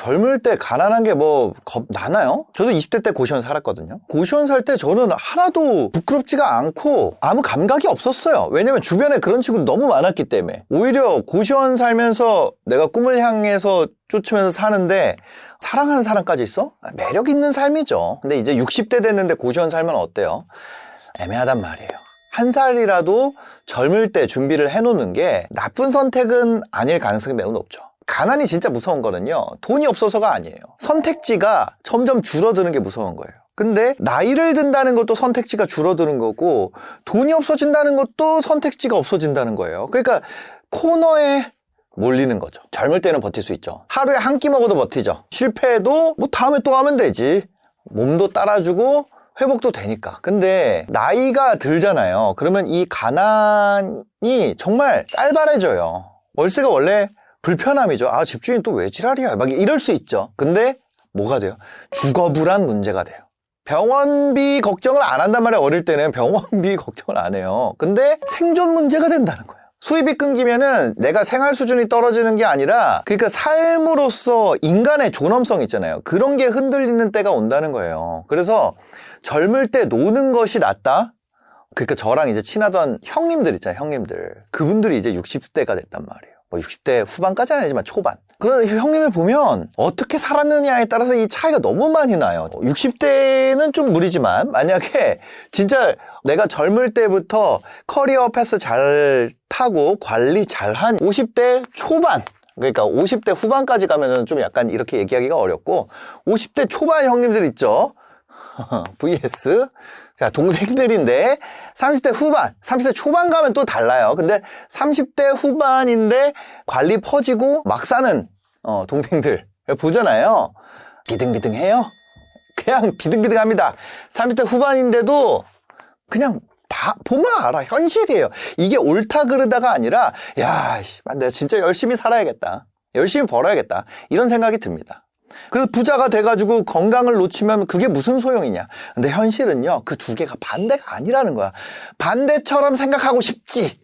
젊을 때 가난한 게 뭐 나나요? 저도 20대 때 고시원 살았거든요. 고시원 살 때 저는 하나도 부끄럽지가 않고 아무 감각이 없었어요. 왜냐면 주변에 그런 친구들 너무 많았기 때문에. 오히려 고시원 살면서 내가 꿈을 향해서 쫓으면서 사는데 사랑하는 사람까지 있어? 매력 있는 삶이죠. 근데 이제 60대 됐는데 고시원 살면 어때요? 애매하단 말이에요. 한 살이라도 젊을 때 준비를 해놓는 게 나쁜 선택은 아닐 가능성이 매우 높죠. 가난이 진짜 무서운 거는요, 돈이 없어서가 아니에요. 선택지가 점점 줄어드는 게 무서운 거예요. 근데 나이를 든다는 것도 선택지가 줄어드는 거고, 돈이 없어진다는 것도 선택지가 없어진다는 거예요. 그러니까 코너에 몰리는 거죠. 젊을 때는 버틸 수 있죠. 하루에 한 끼 먹어도 버티죠. 실패해도 뭐 다음에 또 하면 되지. 몸도 따라주고 회복도 되니까. 근데 나이가 들잖아요. 그러면 이 가난이 정말 쌀발해져요. 월세가 원래 불편함이죠. 아, 집주인 또 왜 지랄이야, 막 이럴 수 있죠. 근데 뭐가 돼요? 주거불안 문제가 돼요. 병원비 걱정을 안 한단 말이에요. 어릴 때는 병원비 걱정을 안 해요. 근데 생존 문제가 된다는 거예요. 수입이 끊기면은 내가 생활 수준이 떨어지는 게 아니라, 그러니까 삶으로서 인간의 존엄성 있잖아요. 그런 게 흔들리는 때가 온다는 거예요. 그래서 젊을 때 노는 것이 낫다? 그러니까 저랑 이제 친하던 형님들 있잖아요, 형님들. 그분들이 이제 60대가 됐단 말이에요. 뭐 60대 후반까지는 아니지만 초반. 그런 형님을 보면 어떻게 살았느냐에 따라서 이 차이가 너무 많이 나요. 60대는 좀 무리지만 만약에 진짜 내가 젊을 때부터 커리어 패스 잘 타고 관리 잘한 50대 초반, 그러니까 50대 후반까지 가면은 좀 약간 이렇게 얘기하기가 어렵고, 50대 초반 형님들 있죠. vs 자, 동생들인데 30대 후반, 30대 초반 가면 또 달라요. 근데 30대 후반인데 관리 퍼지고 막 사는 동생들 보잖아요. 비등비등해요. 그냥 비등비등합니다. 30대 후반인데도 그냥 보면 알아. 현실이에요. 이게 옳다 그르다가 아니라, 야, 내가 진짜 열심히 살아야겠다, 열심히 벌어야겠다, 이런 생각이 듭니다. 그래서 부자가 돼가지고 건강을 놓치면 그게 무슨 소용이냐. 근데 현실은요, 그 두 개가 반대가 아니라는 거야. 반대처럼 생각하고 싶지.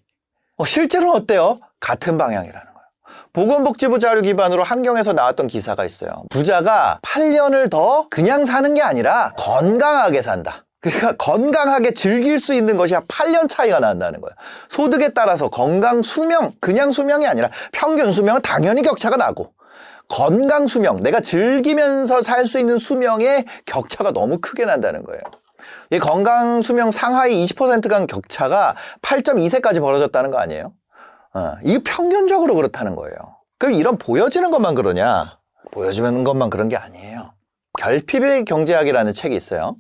실제로는 어때요? 같은 방향이라는 거예요. 보건복지부 자료 기반으로 한경에서 나왔던 기사가 있어요. 부자가 8년을 더 그냥 사는 게 아니라 건강하게 산다. 그러니까 건강하게 즐길 수 있는 것이 8년 차이가 난다는 거예요. 소득에 따라서 건강 수명, 그냥 수명이 아니라 평균 수명은 당연히 격차가 나고, 건강 수명, 내가 즐기면서 살 수 있는 수명의 격차가 너무 크게 난다는 거예요. 이 건강 수명 상하이 20% 간 격차가 8.2세까지 벌어졌다는 거 아니에요? 이게 평균적으로 그렇다는 거예요. 그럼 이런 보여지는 것만 그러냐? 보여지는 것만 그런 게 아니에요. 결핍의 경제학이라는 책이 있어요.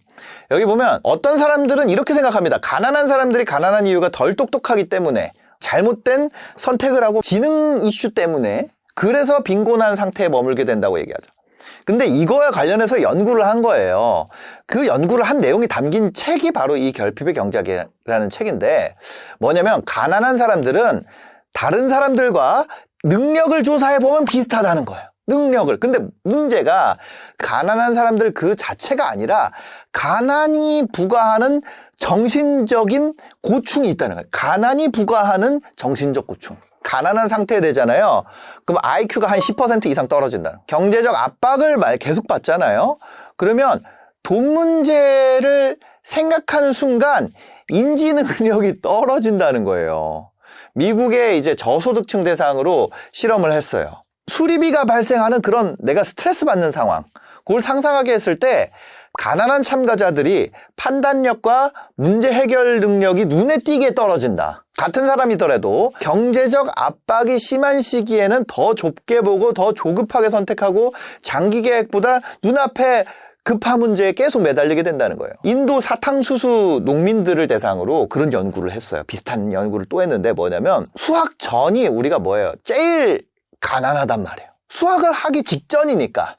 여기 보면 어떤 사람들은 이렇게 생각합니다. 가난한 사람들이 가난한 이유가 덜 똑똑하기 때문에, 잘못된 선택을 하고 지능 이슈 때문에, 그래서 빈곤한 상태에 머물게 된다고 얘기하죠. 근데 이거와 관련해서 연구를 한 거예요. 그 연구를 한 내용이 담긴 책이 바로 이 결핍의 경제학이라는 책인데, 뭐냐면 가난한 사람들은 다른 사람들과 능력을 조사해보면 비슷하다는 거예요. 능력을. 근데 문제가 가난한 사람들 그 자체가 아니라 가난이 부과하는 정신적인 고충이 있다는 거예요. 가난이 부과하는 정신적 고충. 가난한 상태에 되잖아요. 그럼 IQ가 한 10% 이상 떨어진다는, 경제적 압박을 계속 받잖아요. 그러면 돈 문제를 생각하는 순간 인지 능력이 떨어진다는 거예요. 미국의 이제 저소득층 대상으로 실험을 했어요. 수리비가 발생하는 그런 내가 스트레스 받는 상황, 그걸 상상하게 했을 때 가난한 참가자들이 판단력과 문제 해결 능력이 눈에 띄게 떨어진다. 같은 사람이더라도 경제적 압박이 심한 시기에는 더 좁게 보고 더 조급하게 선택하고 장기 계획보다 눈앞에 급한 문제에 계속 매달리게 된다는 거예요. 인도 사탕수수 농민들을 대상으로 그런 연구를 했어요. 비슷한 연구를 또 했는데 뭐냐면, 수학 전이 우리가 뭐예요? 제일 가난하단 말이에요. 수학을 하기 직전이니까.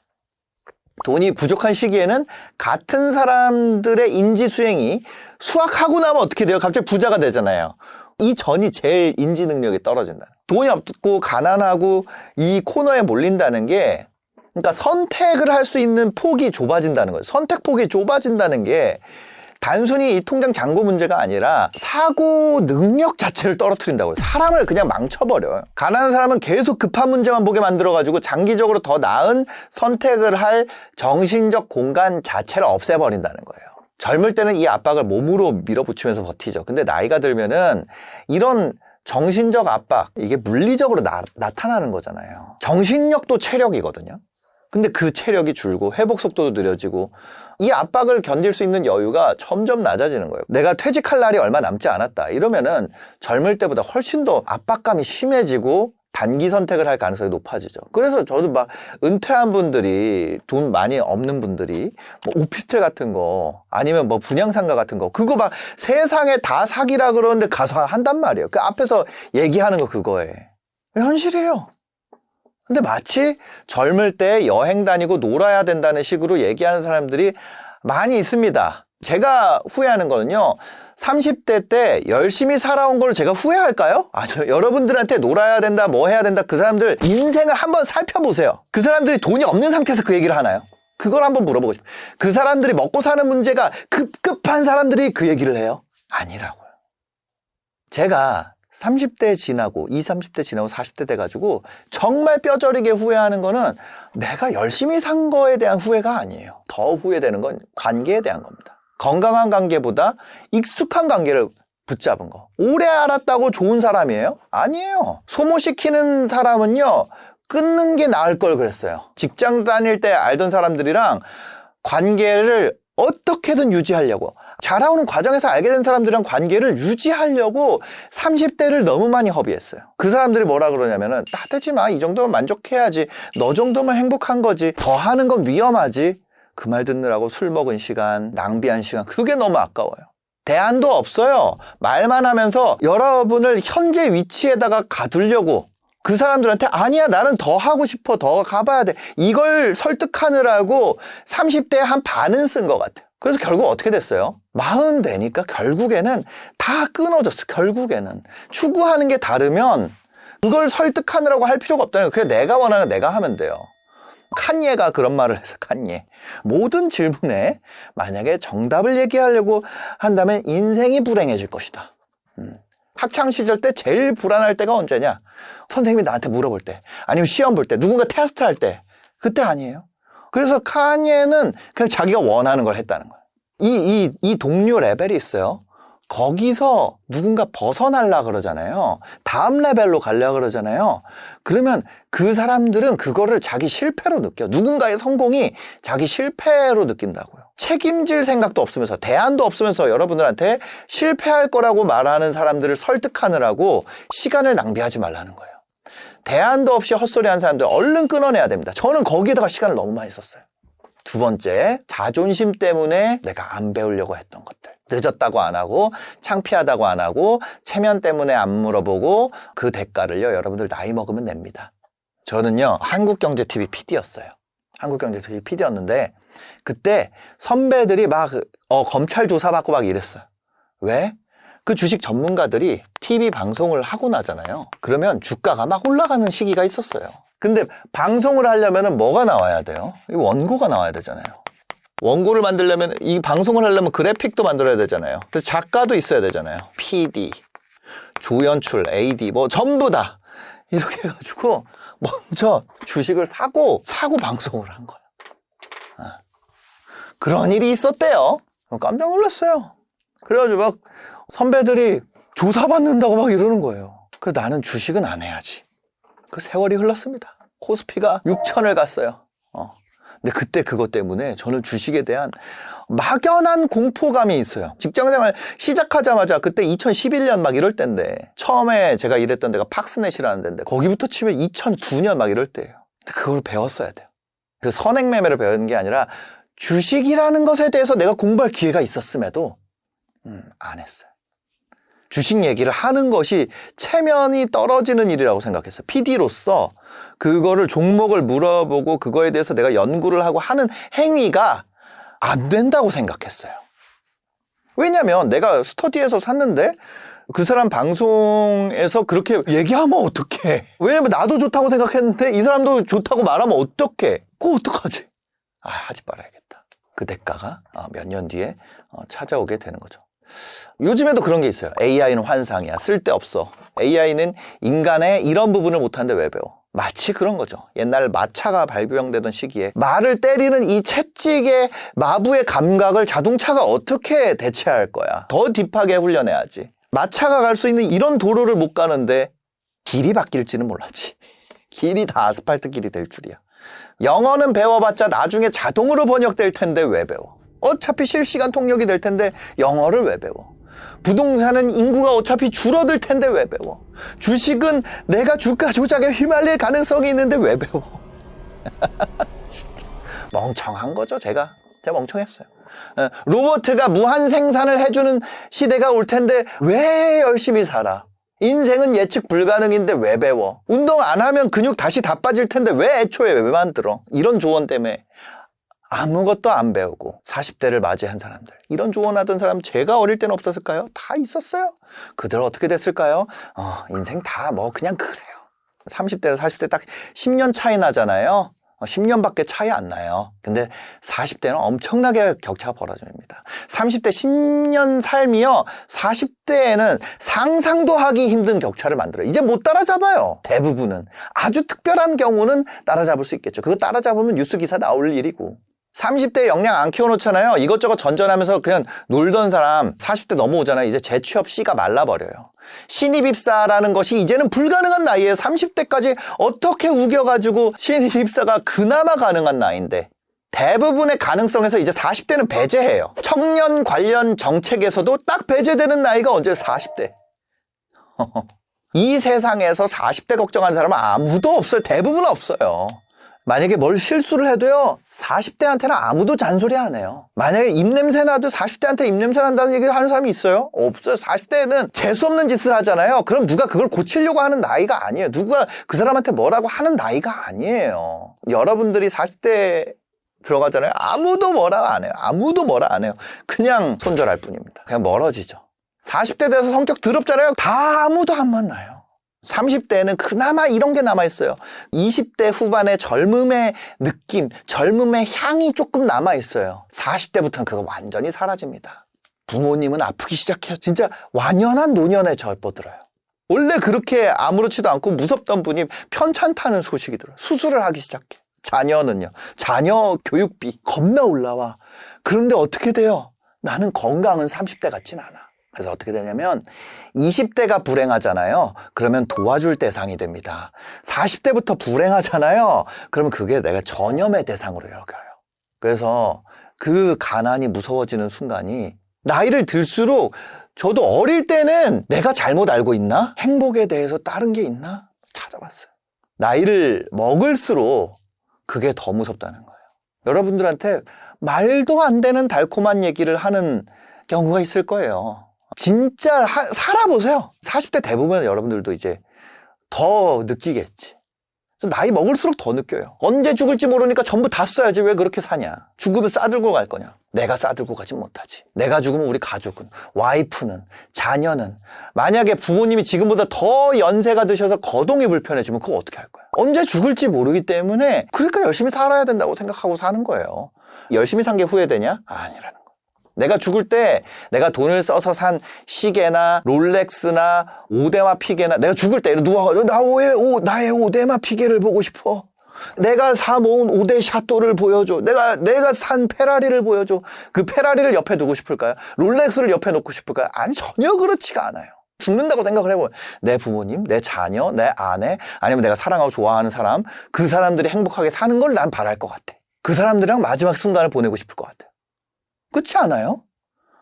돈이 부족한 시기에는 같은 사람들의 인지 수행이 수학하고 나면 어떻게 돼요? 갑자기 부자가 되잖아요. 이 전이 제일 인지 능력이 떨어진다. 돈이 없고 가난하고 이 코너에 몰린다는 게, 그러니까 선택을 할 수 있는 폭이 좁아진다는 거예요. 선택 폭이 좁아진다는 게 단순히 이 통장 잔고 문제가 아니라 사고 능력 자체를 떨어뜨린다고요. 사람을 그냥 망쳐버려요. 가난한 사람은 계속 급한 문제만 보게 만들어가지고 장기적으로 더 나은 선택을 할 정신적 공간 자체를 없애버린다는 거예요. 젊을 때는 이 압박을 몸으로 밀어붙이면서 버티죠. 근데 나이가 들면은 이런 정신적 압박, 이게 물리적으로 나타나는 거잖아요. 정신력도 체력이거든요. 근데 그 체력이 줄고 회복 속도도 느려지고 이 압박을 견딜 수 있는 여유가 점점 낮아지는 거예요. 내가 퇴직할 날이 얼마 남지 않았다 이러면은 젊을 때보다 훨씬 더 압박감이 심해지고 단기 선택을 할 가능성이 높아지죠. 그래서 저도 막 은퇴한 분들이, 돈 많이 없는 분들이 뭐 오피스텔 같은 거 아니면 뭐 분양상가 같은 거 그거 막 세상에 다 사기라 그러는데 가서 한단 말이에요. 그 앞에서 얘기하는 거 그거에 현실이에요. 근데 마치 젊을 때 여행 다니고 놀아야 된다는 식으로 얘기하는 사람들이 많이 있습니다. 제가 후회하는 거는요, 30대 때 열심히 살아온 걸 제가 후회할까요? 아니요. 여러분들한테 놀아야 된다, 뭐 해야 된다, 그 사람들 인생을 한번 살펴보세요. 그 사람들이 돈이 없는 상태에서 그 얘기를 하나요? 그걸 한번 물어보고 싶어요. 그 사람들이 먹고 사는 문제가 급급한 사람들이 그 얘기를 해요? 아니라고요. 제가 30대 지나고 20, 30대 지나고 40대 돼가지고 정말 뼈저리게 후회하는 거는 내가 열심히 산 거에 대한 후회가 아니에요. 더 후회되는 건 관계에 대한 겁니다. 건강한 관계보다 익숙한 관계를 붙잡은 거. 오래 알았다고 좋은 사람이에요? 아니에요. 소모시키는 사람은요, 끊는 게 나을 걸 그랬어요. 직장 다닐 때 알던 사람들이랑 관계를 어떻게든 유지하려고, 자라오는 과정에서 알게 된 사람들이랑 관계를 유지하려고 30대를 너무 많이 허비했어요. 그 사람들이 뭐라 그러냐면은 나대지 마, 이 정도면 만족해야지, 너 정도면 행복한 거지, 더 하는 건 위험하지. 그 말 듣느라고 술 먹은 시간, 낭비한 시간, 그게 너무 아까워요. 대안도 없어요. 말만 하면서 여러분을 현재 위치에다가 가두려고, 그 사람들한테 아니야, 나는 더 하고 싶어, 더 가봐야 돼, 이걸 설득하느라고 30대에 한 반은 쓴 것 같아요. 그래서 결국 어떻게 됐어요? 40 되니까 결국에는 다 끊어졌어. 결국에는 추구하는 게 다르면 그걸 설득하느라고 할 필요가 없다는 거예요. 그냥 내가 원하는 거 내가 하면 돼요. 칸예가 그런 말을 해서, 칸예, 모든 질문에 만약에 정답을 얘기하려고 한다면 인생이 불행해질 것이다. 학창시절 때 제일 불안할 때가 언제냐? 선생님이 나한테 물어볼 때, 아니면 시험 볼 때, 누군가 테스트할 때, 그때 아니에요? 그래서 칸예는 그냥 자기가 원하는 걸 했다는 거예요. 이 동료 레벨이 있어요. 거기서 누군가 벗어나려고 그러잖아요. 다음 레벨로 가려고 그러잖아요. 그러면 그 사람들은 그거를 자기 실패로 느껴. 누군가의 성공이 자기 실패로 느낀다고요. 책임질 생각도 없으면서, 대안도 없으면서 여러분들한테 실패할 거라고 말하는 사람들을 설득하느라고 시간을 낭비하지 말라는 거예요. 대안도 없이 헛소리하는 사람들 얼른 끊어내야 됩니다. 저는 거기에다가 시간을 너무 많이 썼어요. 두 번째, 자존심 때문에 내가 안 배우려고 했던 것들. 늦었다고 안 하고, 창피하다고 안 하고, 체면 때문에 안 물어보고, 그 대가를요, 여러분들 나이 먹으면 냅니다. 저는요, 한국경제TV PD였어요. 한국경제TV PD였는데 그때 선배들이 막 검찰 조사받고 막 이랬어요. 왜? 그 주식 전문가들이 TV 방송을 하고 나잖아요. 그러면 주가가 막 올라가는 시기가 있었어요. 근데 방송을 하려면 뭐가 나와야 돼요? 원고가 나와야 되잖아요. 원고를 만들려면, 이 방송을 하려면 그래픽도 만들어야 되잖아요. 그래서 작가도 있어야 되잖아요. PD, 조연출, AD 뭐 전부 다 이렇게 해가지고 먼저 주식을 사고 방송을 한 거예요. 그런 일이 있었대요. 깜짝 놀랐어요. 그래가지고 막 선배들이 조사받는다고 막 이러는 거예요. 그래서 나는 주식은 안 해야지. 그 세월이 흘렀습니다. 코스피가 6천을 갔어요. 근데 그때 그것 때문에 저는 주식에 대한 막연한 공포감이 있어요. 직장생활 시작하자마자, 그때 2011년 막 이럴 때인데, 처음에 제가 일했던 데가 팍스넷이라는 데인데 거기부터 치면 2009년 막 이럴 때예요. 근데 그걸 배웠어야 돼요. 그 선행 매매를 배우는 게 아니라 주식이라는 것에 대해서 내가 공부할 기회가 있었음에도 안 했어요. 주식 얘기를 하는 것이 체면이 떨어지는 일이라고 생각했어요. PD로서 그거를 종목을 물어보고 그거에 대해서 내가 연구를 하고 하는 행위가 안 된다고 생각했어요. 왜냐면 내가 스터디에서 샀는데 그 사람 방송에서 그렇게 얘기하면 어떡해. 왜냐면 나도 좋다고 생각했는데 이 사람도 좋다고 말하면 어떡해. 그거 어떡하지? 하지 말아야겠다. 그 대가가 몇 년 뒤에 찾아오게 되는 거죠. 요즘에도 그런 게 있어요. AI는 환상이야. 쓸데없어. AI는 인간의 이런 부분을 못하는데 왜 배워? 마치 그런 거죠. 옛날 마차가 발명되던 시기에 말을 때리는 이 채찍의 마부의 감각을 자동차가 어떻게 대체할 거야? 더 딥하게 훈련해야지. 마차가 갈 수 있는 이런 도로를 못 가는데 길이 바뀔지는 몰랐지. 길이 다 아스팔트 길이 될 줄이야. 영어는 배워봤자 나중에 자동으로 번역될 텐데 왜 배워? 어차피 실시간 통역이 될 텐데 영어를 왜 배워? 부동산은 인구가 어차피 줄어들 텐데 왜 배워? 주식은 내가 주가 조작에 휘말릴 가능성이 있는데 왜 배워? 진짜 멍청한 거죠. 제가 멍청했어요. 로봇가 무한 생산을 해주는 시대가 올 텐데 왜 열심히 살아? 인생은 예측 불가능인데 왜 배워? 운동 안 하면 근육 다시 다 빠질 텐데 왜 애초에 왜 만들어? 이런 조언 때문에 아무것도 안 배우고 40대를 맞이한 사람들, 이런 조언하던 사람 제가 어릴 때는 없었을까요? 다 있었어요. 그들 어떻게 됐을까요? 인생 다 그냥 그래요. 30대랑 40대 딱 10년 차이 나잖아요. 10년밖에 차이 안 나요. 근데 40대는 엄청나게 격차가 벌어집니다. 30대 10년 삶이요, 40대에는 상상도 하기 힘든 격차를 만들어요. 이제 못 따라잡아요. 대부분은. 아주 특별한 경우는 따라잡을 수 있겠죠. 그거 따라잡으면 뉴스 기사 나올 일이고. 30대 역량 안 키워놓잖아요. 이것저것 전전하면서 그냥 놀던 사람 40대 넘어오잖아요. 이제 재취업 씨가 말라버려요. 신입 입사라는 것이 이제는 불가능한 나이에 30대까지 어떻게 우겨가지고 신입 입사가 그나마 가능한 나이인데, 대부분의 가능성에서 이제 40대는 배제해요. 청년 관련 정책에서도 딱 배제되는 나이가 언제 40대. 이 세상에서 40대 걱정하는 사람은 아무도 없어요. 대부분 없어요. 만약에 뭘 실수를 해도요, 40대한테는 아무도 잔소리 안 해요. 만약에 입냄새 나도 40대한테 입냄새 난다는 얘기 하는 사람이 있어요? 없어요. 40대는 재수없는 짓을 하잖아요. 그럼 누가 그걸 고치려고 하는 나이가 아니에요. 누가 그 사람한테 뭐라고 하는 나이가 아니에요. 여러분들이 40대 들어가잖아요. 아무도 뭐라 안 해요. 아무도 뭐라 안 해요. 그냥 손절할 뿐입니다. 그냥 멀어지죠. 40대 돼서 성격 더럽잖아요. 다 아무도 안 만나요. 30대에는 그나마 이런 게 남아있어요. 20대 후반의 젊음의 느낌, 젊음의 향이 조금 남아있어요. 40대부터는 그거 완전히 사라집니다. 부모님은 아프기 시작해요. 진짜 완연한 노년에 접어들어요. 원래 그렇게 아무렇지도 않고 무섭던 분이 편찮다는 소식이 들어요. 수술을 하기 시작해. 자녀는요. 자녀 교육비 겁나 올라와. 그런데 어떻게 돼요? 나는 건강은 30대 같진 않아. 그래서 어떻게 되냐면 20대가 불행하잖아요. 그러면 도와줄 대상이 됩니다. 40대부터 불행하잖아요. 그러면 그게 내가 전염의 대상으로 여겨요. 그래서 그 가난이 무서워지는 순간이, 나이를 들수록 저도 어릴 때는 내가 잘못 알고 있나? 행복에 대해서 다른 게 있나? 찾아봤어요. 나이를 먹을수록 그게 더 무섭다는 거예요. 여러분들한테 말도 안 되는 달콤한 얘기를 하는 경우가 있을 거예요. 진짜 살아보세요. 40대 대부분 여러분들도 이제 더 느끼겠지. 나이 먹을수록 더 느껴요. 언제 죽을지 모르니까 전부 다 써야지. 왜 그렇게 사냐? 죽으면 싸들고 갈 거냐? 내가 싸들고 가진 못하지. 내가 죽으면 우리 가족은, 와이프는, 자녀는, 만약에 부모님이 지금보다 더 연세가 드셔서 거동이 불편해지면 그거 어떻게 할 거야? 언제 죽을지 모르기 때문에, 그러니까 열심히 살아야 된다고 생각하고 사는 거예요. 열심히 산 게 후회되냐? 아니라는 거예요. 내가 죽을 때 내가 돈을 써서 산 시계나 롤렉스나 오데마 피게나, 내가 죽을 때 누가 나의 오데마 피게를 보고 싶어. 내가 사 모은 오데 샤또를 보여줘. 내가 산 페라리를 보여줘. 그 페라리를 옆에 두고 싶을까요? 롤렉스를 옆에 놓고 싶을까요? 아니, 전혀 그렇지가 않아요. 죽는다고 생각을 해봐요. 내 부모님, 내 자녀, 내 아내, 아니면 내가 사랑하고 좋아하는 사람, 그 사람들이 행복하게 사는 걸 난 바랄 것 같아. 그 사람들이랑 마지막 순간을 보내고 싶을 것 같아요. 그렇지 않아요?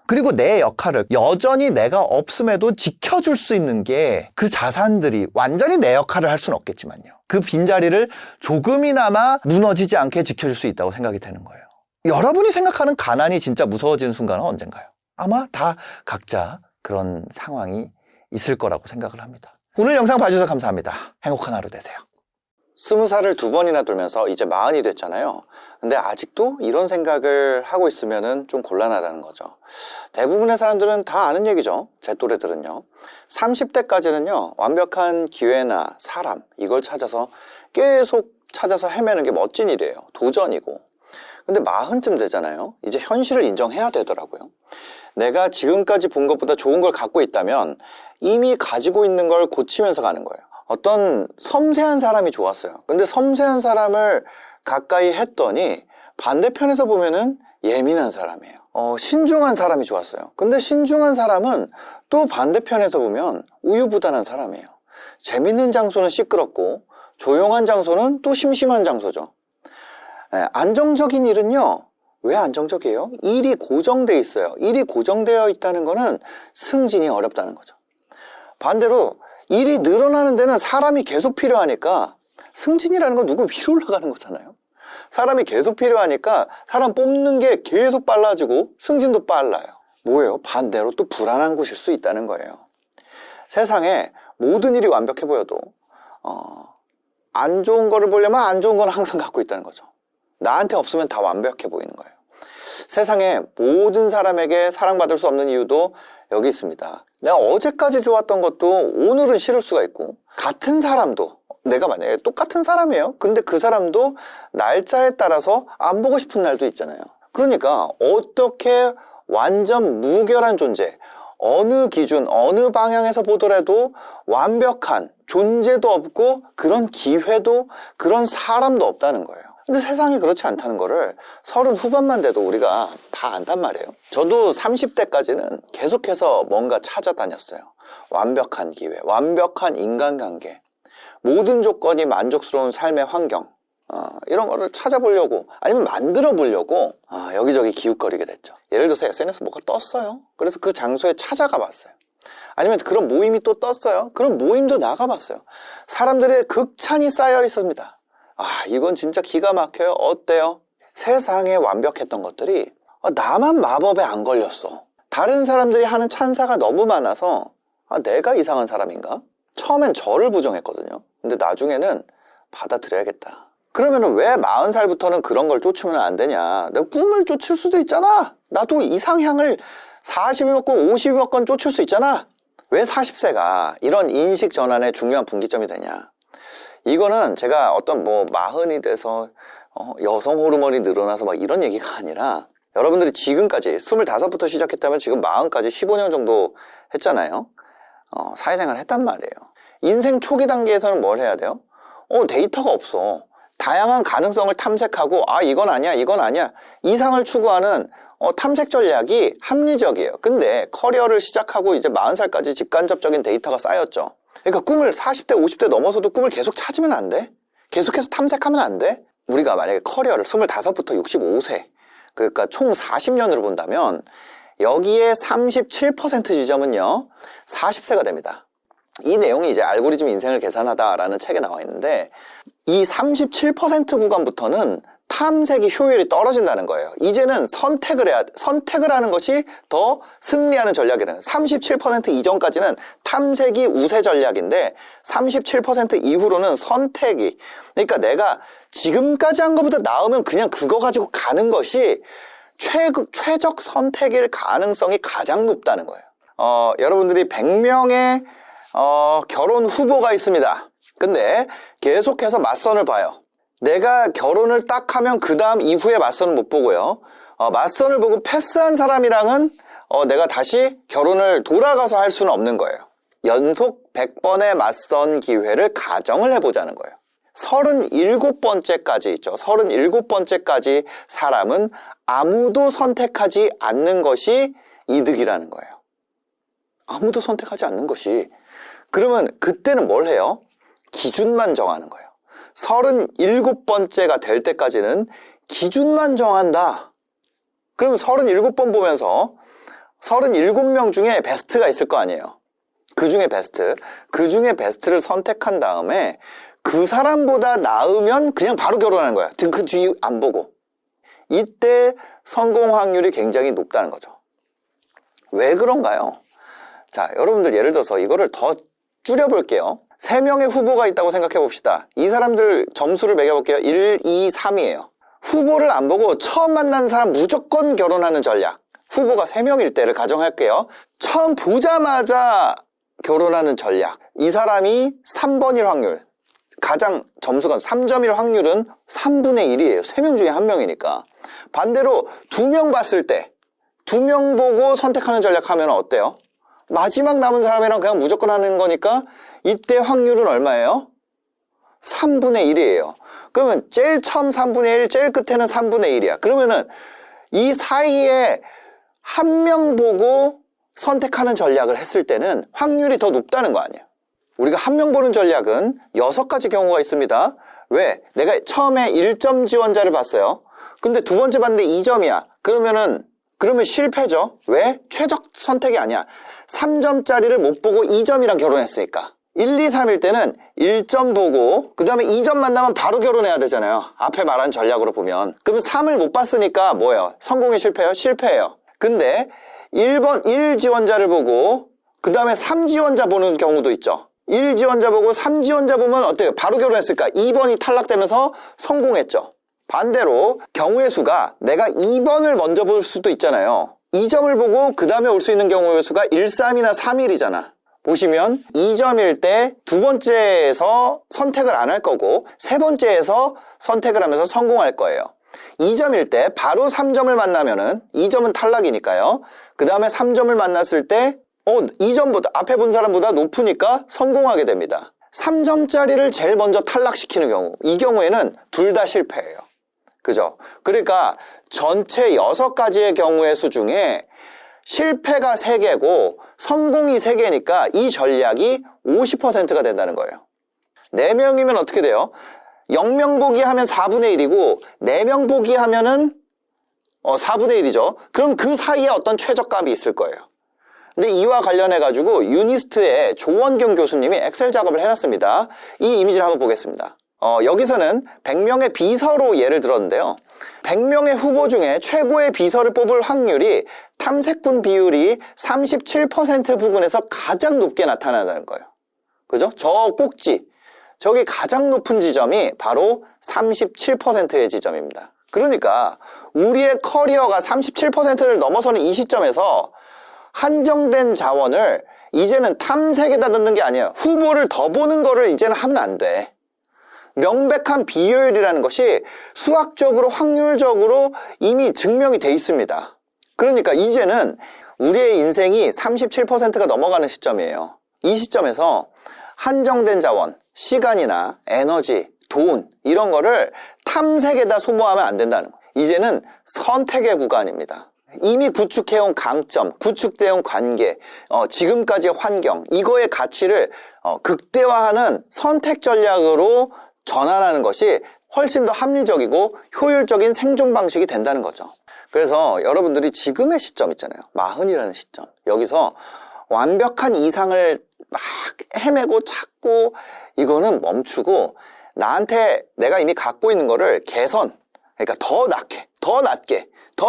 그리고 내 역할을 여전히 내가 없음에도 지켜줄 수 있는 게, 그 자산들이 완전히 내 역할을 할 수는 없겠지만요, 그 빈자리를 조금이나마 무너지지 않게 지켜줄 수 있다고 생각이 되는 거예요. 여러분이 생각하는 가난이 진짜 무서워지는 순간은 언젠가요? 아마 다 각자 그런 상황이 있을 거라고 생각을 합니다. 오늘 영상 봐주셔서 감사합니다. 행복한 하루 되세요. 20살을 2번이나 돌면서 이제 40이 됐잖아요. 근데 아직도 이런 생각을 하고 있으면 좀 곤란하다는 거죠. 대부분의 사람들은 다 아는 얘기죠. 제 또래들은요. 30대까지는요, 완벽한 기회나 사람, 이걸 찾아서 계속 찾아서 헤매는 게 멋진 일이에요. 도전이고. 근데 40쯤 되잖아요. 이제 현실을 인정해야 되더라고요. 내가 지금까지 본 것보다 좋은 걸 갖고 있다면 이미 가지고 있는 걸 고치면서 가는 거예요. 어떤 섬세한 사람이 좋았어요. 근데 섬세한 사람을 가까이 했더니 반대편에서 보면은 예민한 사람이에요. 신중한 사람이 좋았어요. 근데 신중한 사람은 또 반대편에서 보면 우유부단한 사람이에요. 재밌는 장소는 시끄럽고 조용한 장소는 또 심심한 장소죠. 안정적인 일은요, 왜 안정적이에요? 일이 고정되어 있어요. 일이 고정되어 있다는 거는 승진이 어렵다는 거죠. 반대로 일이 늘어나는 데는 사람이 계속 필요하니까 승진이라는 건 누구 위로 올라가는 거잖아요. 사람이 계속 필요하니까 사람 뽑는 게 계속 빨라지고 승진도 빨라요. 뭐예요? 반대로 또 불안한 곳일 수 있다는 거예요. 세상에 모든 일이 완벽해 보여도 안 좋은 거를 보려면 안 좋은 건 항상 갖고 있다는 거죠. 나한테 없으면 다 완벽해 보이는 거예요. 세상에 모든 사람에게 사랑받을 수 없는 이유도 여기 있습니다. 내가 어제까지 좋았던 것도 오늘은 싫을 수가 있고, 같은 사람도 내가 만약에 똑같은 사람이에요. 근데 그 사람도 날짜에 따라서 안 보고 싶은 날도 있잖아요. 그러니까 어떻게 완전 무결한 존재, 어느 기준, 어느 방향에서 보더라도 완벽한 존재도 없고 그런 기회도 그런 사람도 없다는 거예요. 근데 세상이 그렇지 않다는 거를 30 후반만 돼도 우리가 다 안단 말이에요. 저도 30대까지는 계속해서 뭔가 찾아다녔어요. 완벽한 기회, 완벽한 인간관계, 모든 조건이 만족스러운 삶의 환경, 이런 거를 찾아보려고, 아니면 만들어 보려고 여기저기 기웃거리게 됐죠. 예를 들어서 SNS 뭐가 떴어요. 그래서 그 장소에 찾아가 봤어요. 아니면 그런 모임이 또 떴어요. 그런 모임도 나가봤어요. 사람들의 극찬이 쌓여 있습니다. 이건 진짜 기가 막혀요. 어때요? 세상에 완벽했던 것들이 나만 마법에 안 걸렸어. 다른 사람들이 하는 찬사가 너무 많아서 내가 이상한 사람인가? 처음엔 저를 부정했거든요. 근데 나중에는 받아들여야겠다. 그러면 왜 40살부터는 그런 걸 쫓으면 안 되냐? 내가 꿈을 쫓을 수도 있잖아. 나도 이상향을 40이 먹건 50이 먹건 쫓을 수 있잖아. 왜 40세가 이런 인식 전환의 중요한 분기점이 되냐? 이거는 제가 어떤 40이 돼서 여성 호르몬이 늘어나서 막 이런 얘기가 아니라, 여러분들이 지금까지 25부터 시작했다면 지금 40까지 15년 정도 했잖아요. 사회생활을 했단 말이에요. 인생 초기 단계에서는 뭘 해야 돼요? 데이터가 없어. 다양한 가능성을 탐색하고 이건 아니야, 이건 아니야, 이상을 추구하는 탐색 전략이 합리적이에요. 근데 커리어를 시작하고 이제 40살까지 직간접적인 데이터가 쌓였죠. 그러니까 꿈을 40대, 50대 넘어서도 꿈을 계속 찾으면 안 돼. 계속해서 탐색하면 안 돼. 우리가 만약에 커리어를 25부터 65세, 그러니까 총 40년으로 본다면 여기에 37% 지점은요 40세가 됩니다. 이 내용이 이제 알고리즘 인생을 계산하다라는 책에 나와 있는데, 이 37% 구간부터는 탐색이 효율이 떨어진다는 거예요. 이제는 선택을 하는 것이 더 승리하는 전략이라는, 37% 이전까지는 탐색이 우세 전략인데 37% 이후로는 선택이, 그러니까 내가 지금까지 한 것보다 나으면 그냥 그거 가지고 가는 것이 최적 선택일 가능성이 가장 높다는 거예요. 여러분들이 100명의 결혼 후보가 있습니다. 근데 계속해서 맞선을 봐요. 내가 결혼을 딱 하면 그 다음 이후에 맞선을 못 보고요. 맞선을 보고 패스한 사람이랑은 내가 다시 결혼을 돌아가서 할 수는 없는 거예요. 연속 100번의 맞선 기회를 가정을 해보자는 거예요. 37번째까지 있죠. 37번째까지 사람은 아무도 선택하지 않는 것이 이득이라는 거예요. 아무도 선택하지 않는 것이. 그러면 그때는 뭘 해요? 기준만 정하는 거예요. 37번째가 될 때까지는 기준만 정한다. 그럼 37번 보면서 37명 중에 베스트가 있을 거 아니에요. 그 중에 베스트를 선택한 다음에 그 사람보다 나으면 그냥 바로 결혼하는 거야. 그 뒤 안 보고. 이때 성공 확률이 굉장히 높다는 거죠. 왜 그런가요? 자, 여러분들 예를 들어서 이거를 더 줄여볼게요. 3명의 후보가 있다고 생각해 봅시다. 이 사람들 점수를 매겨볼게요. 1, 2, 3이에요. 후보를 안 보고 처음 만나는 사람 무조건 결혼하는 전략. 후보가 3명일 때를 가정할게요. 처음 보자마자 결혼하는 전략. 이 사람이 3번일 확률. 가장 점수가 3점일 확률은 3분의 1이에요. 3명 중에 1명이니까. 반대로 2명 봤을 때 2명 보고 선택하는 전략하면 어때요? 마지막 남은 사람이랑 그냥 무조건 하는 거니까 이때 확률은 얼마예요? 3분의 1이에요. 그러면 제일 처음 3분의 1, 제일 끝에는 3분의 1이야. 그러면은 이 사이에 1명 보고 선택하는 전략을 했을 때는 확률이 더 높다는 거 아니에요. 우리가 1명 보는 전략은 6가지 경우가 있습니다. 왜? 내가 처음에 1점 지원자를 봤어요. 근데 두 번째 봤는데 2점이야. 그러면 실패죠. 왜? 최적 선택이 아니야. 3점짜리를 못 보고 2점이랑 결혼했으니까. 1, 2, 3일 때는 1점 보고 그 다음에 2점 만나면 바로 결혼해야 되잖아요. 앞에 말한 전략으로 보면. 그러면 3을 못 봤으니까 뭐예요? 성공이 실패해요? 실패해요. 근데 1번 1 지원자를 보고 그 다음에 3 지원자 보는 경우도 있죠. 1 지원자 보고 3 지원자 보면 어때요? 바로 결혼했을까? 2번이 탈락되면서 성공했죠. 반대로 경우의 수가 내가 2번을 먼저 볼 수도 있잖아요. 2점을 보고 그 다음에 올 수 있는 경우의 수가 1, 3이나 3, 1이잖아. 보시면 2점일 때 두 번째에서 선택을 안 할 거고 세 번째에서 선택을 하면서 성공할 거예요. 2점일 때 바로 3점을 만나면은 2점은 탈락이니까요. 그 다음에 3점을 만났을 때 2점보다 앞에 본 사람보다 높으니까 성공하게 됩니다. 3점짜리를 제일 먼저 탈락시키는 경우, 이 경우에는 둘 다 실패해요. 그죠? 그러니까 전체 6가지의 경우의 수 중에 실패가 3개고 성공이 3개니까 이 전략이 50%가 된다는 거예요. 4명이면 어떻게 돼요? 0명 보기 하면 4분의 1이고 4명 보기 하면은 4분의 1이죠. 그럼 그 사이에 어떤 최저값이 있을 거예요. 근데 이와 관련해 가지고 유니스트의 조원경 교수님이 엑셀 작업을 해놨습니다. 이 이미지를 한번 보겠습니다. 여기서는 100명의 비서로 예를 들었는데요. 100명의 후보 중에 최고의 비서를 뽑을 확률이 탐색군 비율이 37% 부근에서 가장 높게 나타난다는 거예요. 그죠? 저 꼭지, 저기 가장 높은 지점이 바로 37%의 지점입니다. 그러니까 우리의 커리어가 37%를 넘어서는 이 시점에서 한정된 자원을 이제는 탐색에다 넣는 게 아니에요. 후보를 더 보는 거를 이제는 하면 안 돼. 명백한 비효율이라는 것이 수학적으로 확률적으로 이미 증명이 돼 있습니다. 그러니까 이제는 우리의 인생이 37%가 넘어가는 시점이에요. 이 시점에서 한정된 자원, 시간이나 에너지, 돈 이런 거를 탐색에다 소모하면 안 된다는 거예요. 이제는 선택의 구간입니다. 이미 구축해온 강점, 구축되어온 관계, 지금까지의 환경, 이거의 가치를 극대화하는 선택 전략으로 전환하는 것이 훨씬 더 합리적이고 효율적인 생존 방식이 된다는 거죠. 그래서 여러분들이 지금의 시점 있잖아요. 40이라는 시점. 여기서 완벽한 이상을 막 헤매고 찾고 이거는 멈추고 나한테 내가 이미 갖고 있는 거를 개선, 그러니까 더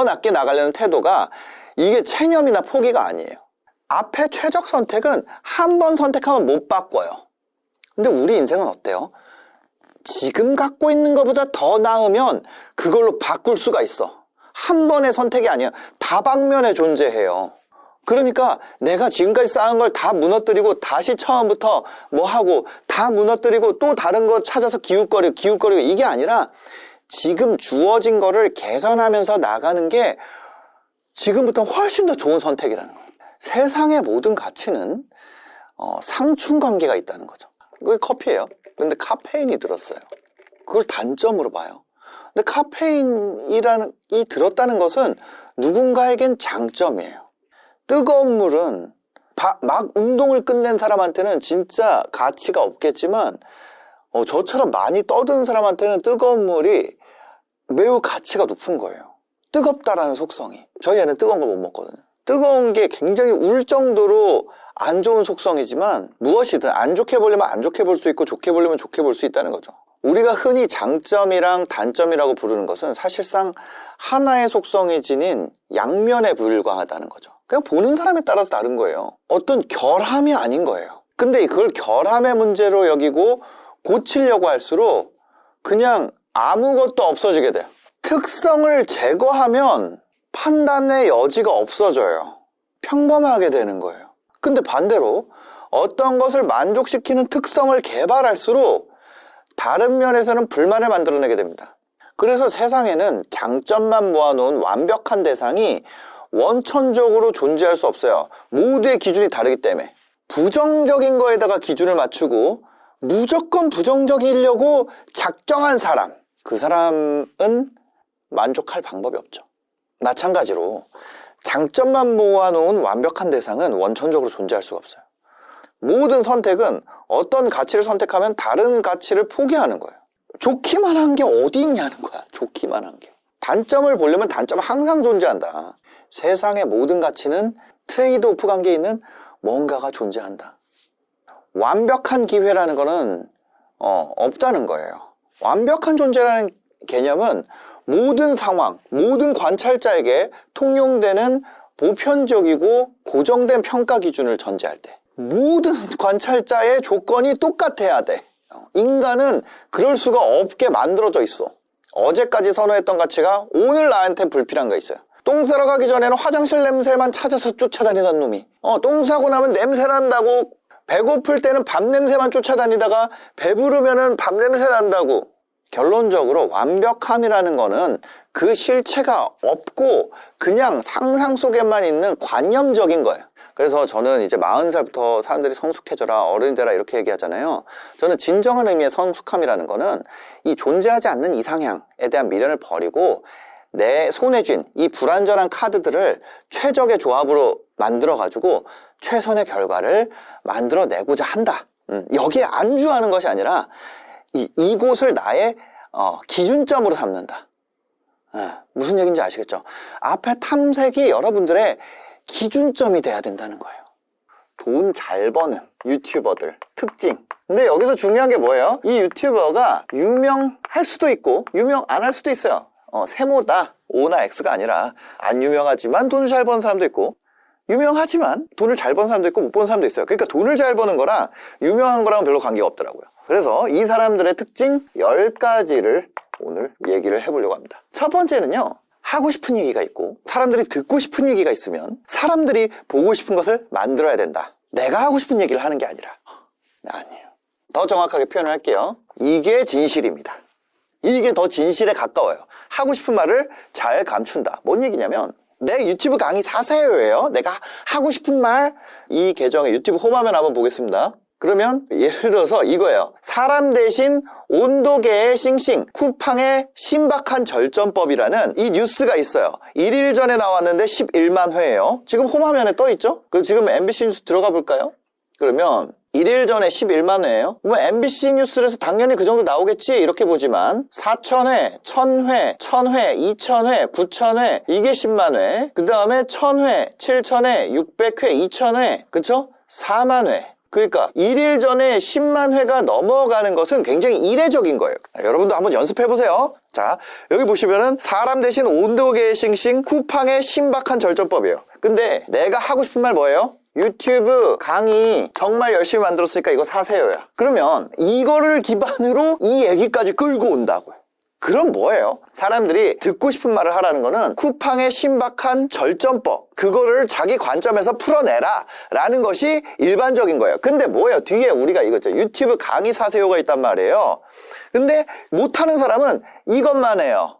낮게 나가려는 태도가 이게 체념이나 포기가 아니에요. 앞에 최적 선택은 한 번 선택하면 못 바꿔요. 근데 우리 인생은 어때요? 지금 갖고 있는 것보다 더 나으면 그걸로 바꿀 수가 있어. 한 번의 선택이 아니에요. 다방면에 존재해요. 그러니까 내가 지금까지 쌓은 걸 다 무너뜨리고 다시 처음부터 뭐 하고 다 무너뜨리고 또 다른 거 찾아서 기웃거리고 이게 아니라 지금 주어진 거를 개선하면서 나가는 게 지금부터 훨씬 더 좋은 선택이라는 거예요. 세상의 모든 가치는 상충관계가 있다는 거죠. 그게 커피예요. 근데 카페인이 들었어요. 그걸 단점으로 봐요. 근데 카페인이 들었다는 것은 누군가에겐 장점이에요. 뜨거운 물은 막 운동을 끝낸 사람한테는 진짜 가치가 없겠지만 저처럼 많이 떠드는 사람한테는 뜨거운 물이 매우 가치가 높은 거예요. 뜨겁다라는 속성이. 저희 애는 뜨거운 걸 못 먹거든요. 뜨거운 게 굉장히 울 정도로 안 좋은 속성이지만 무엇이든 안 좋게 보려면 안 좋게 볼 수 있고 좋게 보려면 좋게 볼 수 있다는 거죠. 우리가 흔히 장점이랑 단점이라고 부르는 것은 사실상 하나의 속성이 지닌 양면에 불과하다는 거죠. 그냥 보는 사람에 따라서 다른 거예요. 어떤 결함이 아닌 거예요. 근데 그걸 결함의 문제로 여기고 고치려고 할수록 그냥 아무것도 없어지게 돼요. 특성을 제거하면 판단의 여지가 없어져요. 평범하게 되는 거예요. 근데 반대로 어떤 것을 만족시키는 특성을 개발할수록 다른 면에서는 불만을 만들어내게 됩니다. 그래서 세상에는 장점만 모아놓은 완벽한 대상이 원천적으로 존재할 수 없어요. 모두의 기준이 다르기 때문에. 부정적인 거에다가 기준을 맞추고 무조건 부정적이려고 작정한 사람, 그 사람은 만족할 방법이 없죠. 마찬가지로 장점만 모아놓은 완벽한 대상은 원천적으로 존재할 수가 없어요. 모든 선택은 어떤 가치를 선택하면 다른 가치를 포기하는 거예요. 좋기만 한 게 어디 있냐는 거야. 좋기만 한 게. 단점을 보려면 단점은 항상 존재한다. 세상의 모든 가치는 트레이드오프 관계에 있는 뭔가가 존재한다. 완벽한 기회라는 거는 없다는 거예요. 완벽한 존재라는 개념은 모든 상황, 모든 관찰자에게 통용되는 보편적이고 고정된 평가 기준을 전제할 때 모든 관찰자의 조건이 똑같아야 돼. 인간은 그럴 수가 없게 만들어져 있어. 어제까지 선호했던 가치가 오늘 나한텐 불필요한 거 있어요. 똥 싸러 가기 전에는 화장실 냄새만 찾아서 쫓아다니던 놈이 똥 싸고 나면 냄새 난다고, 배고플 때는 밥 냄새만 쫓아다니다가 배부르면은 밥 냄새 난다고. 결론적으로 완벽함이라는 거는 그 실체가 없고 그냥 상상 속에만 있는 관념적인 거예요. 그래서 저는 이제 40살부터 사람들이 성숙해져라, 어른이 되라 이렇게 얘기하잖아요. 저는 진정한 의미의 성숙함이라는 거는 이 존재하지 않는 이상향에 대한 미련을 버리고 내 손에 쥔 이 불완전한 카드들을 최적의 조합으로 만들어가지고 최선의 결과를 만들어내고자 한다. 여기에 안주하는 것이 아니라 이곳을 나의 기준점으로 삼는다. 무슨 얘기인지 아시겠죠? 앞에 탐색이 여러분들의 기준점이 돼야 된다는 거예요. 돈 잘 버는 유튜버들 특징. 근데 여기서 중요한 게 뭐예요? 이 유튜버가 유명할 수도 있고 유명 안 할 수도 있어요. 세모다 O나 X가 아니라 안 유명하지만 돈을 잘 버는 사람도 있고 유명하지만 돈을 잘 버는 사람도 있고 못 버는 사람도 있어요. 그러니까 돈을 잘 버는 거랑 유명한 거랑 별로 관계가 없더라고요. 그래서 이 사람들의 특징 10가지를 오늘 얘기를 해보려고 합니다. 첫 번째는요, 하고 싶은 얘기가 있고 사람들이 듣고 싶은 얘기가 있으면 사람들이 보고 싶은 것을 만들어야 된다. 내가 하고 싶은 얘기를 하는 게 아니라. 아니에요. 더 정확하게 표현을 할게요. 이게 진실입니다. 이게 더 진실에 가까워요. 하고 싶은 말을 잘 감춘다. 뭔 얘기냐면 내 유튜브 강의 사세요예요. 내가 하고 싶은 말, 이 계정의 유튜브 홈화면 한번 보겠습니다. 그러면 예를 들어서 이거예요. 사람 대신 온도계의 싱싱, 쿠팡의 신박한 절전법이라는 이 뉴스가 있어요. 1일 전에 나왔는데 11만 회예요. 지금 홈화면에 떠 있죠? 그럼 지금 MBC 뉴스 들어가 볼까요? 그러면 1일 전에 11만 회예요. 뭐 MBC 뉴스에서 당연히 그 정도 나오겠지 이렇게 보지만 4,000회, 1,000회, 1,000회, 2,000회, 9,000회 이게 10만 회. 그 다음에 1,000회, 7,000회, 600회, 2,000회. 그쵸? 4만 회. 그러니까 1일 전에 10만 회가 넘어가는 것은 굉장히 이례적인 거예요. 여러분도 한번 연습해보세요. 자, 여기 보시면은 사람 대신 온도계의 싱싱, 쿠팡의 신박한 절전법이에요. 근데 내가 하고 싶은 말 뭐예요? 유튜브 강의 정말 열심히 만들었으니까 이거 사세요야. 그러면 이거를 기반으로 이 얘기까지 끌고 온다고요. 그럼 뭐예요? 사람들이 듣고 싶은 말을 하라는 거는 쿠팡의 신박한 절전법, 그거를 자기 관점에서 풀어내라 라는 것이 일반적인 거예요. 근데 뭐예요? 뒤에 우리가 이거죠. 유튜브 강의 사세요가 있단 말이에요. 근데 못하는 사람은 이것만 해요.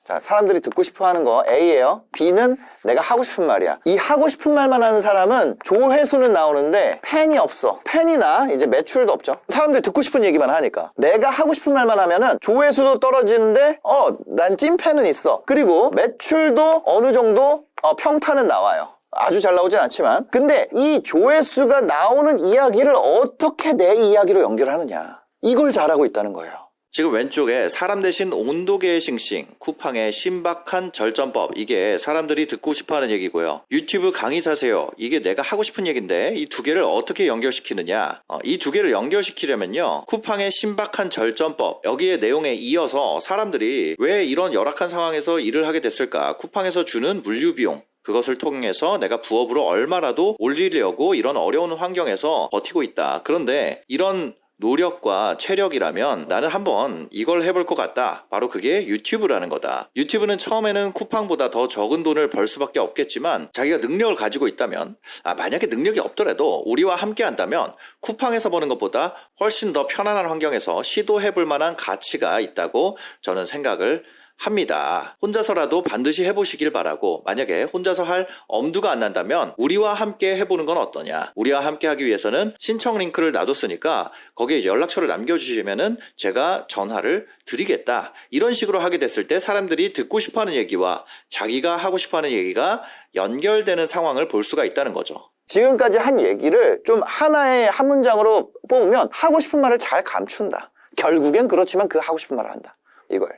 자, 사람들이 듣고 싶어 하는 거 A예요. B는 내가 하고 싶은 말이야. 이 하고 싶은 말만 하는 사람은 조회수는 나오는데 팬이 없어. 팬이나 이제 매출도 없죠. 사람들이 듣고 싶은 얘기만 하니까. 내가 하고 싶은 말만 하면은 조회수도 떨어지는데 난 찐팬은 있어. 그리고 매출도 어느 정도 평타는 나와요. 아주 잘 나오진 않지만. 근데 이 조회수가 나오는 이야기를 어떻게 내 이야기로 연결하느냐. 이걸 잘하고 있다는 거예요. 지금 왼쪽에 사람 대신 온도계의 싱싱, 쿠팡의 신박한 절전법, 이게 사람들이 듣고 싶어하는 얘기고요. 유튜브 강의 사세요. 이게 내가 하고 싶은 얘기인데 이 두 개를 어떻게 연결시키느냐. 이 두 개를 연결시키려면요, 쿠팡의 신박한 절전법, 여기에 내용에 이어서 사람들이 왜 이런 열악한 상황에서 일을 하게 됐을까, 쿠팡에서 주는 물류비용, 그것을 통해서 내가 부업으로 얼마라도 올리려고 이런 어려운 환경에서 버티고 있다. 그런데 이런 노력과 체력이라면 나는 한번 이걸 해볼 것 같다. 바로 그게 유튜브라는 거다. 유튜브는 처음에는 쿠팡보다 더 적은 돈을 벌 수밖에 없겠지만 자기가 능력을 가지고 있다면 만약에 능력이 없더라도 우리와 함께 한다면 쿠팡에서 버는 것보다 훨씬 더 편안한 환경에서 시도해볼 만한 가치가 있다고 저는 생각을 합니다. 혼자서라도 반드시 해보시길 바라고 만약에 혼자서 할 엄두가 안 난다면 우리와 함께 해보는 건 어떠냐. 우리와 함께 하기 위해서는 신청 링크를 놔뒀으니까 거기에 연락처를 남겨주시면은 제가 전화를 드리겠다. 이런 식으로 하게 됐을 때 사람들이 듣고 싶어하는 얘기와 자기가 하고 싶어하는 얘기가 연결되는 상황을 볼 수가 있다는 거죠. 지금까지 한 얘기를 좀 하나의 한 문장으로 뽑으면 하고 싶은 말을 잘 감춘다. 결국엔 그렇지만 그 하고 싶은 말을 한다. 이거예요.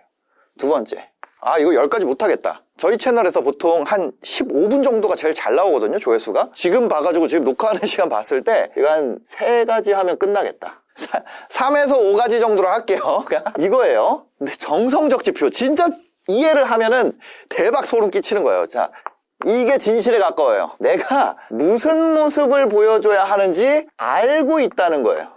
두 번째, 이거 10가지 못하겠다. 저희 채널에서 보통 한 15분 정도가 제일 잘 나오거든요, 조회수가. 지금 봐가지고 지금 녹화하는 시간 봤을 때 이거 한 3가지 하면 끝나겠다. 3에서 5가지 정도로 할게요. 이거예요. 근데 정성적 지표, 진짜 이해를 하면은 대박 소름 끼치는 거예요. 자, 이게 진실에 가까워요. 내가 무슨 모습을 보여줘야 하는지 알고 있다는 거예요.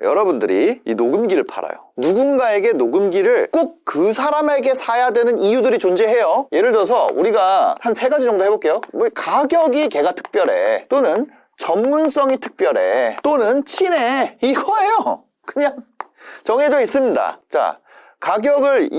여러분들이 이 녹음기를 팔아요. 누군가에게 녹음기를 꼭 그 사람에게 사야 되는 이유들이 존재해요. 예를 들어서 우리가 한 3가지 정도 해볼게요. 뭐 가격이 걔가 특별해, 또는 전문성이 특별해, 또는 친해, 이거예요. 그냥 정해져 있습니다. 자, 가격을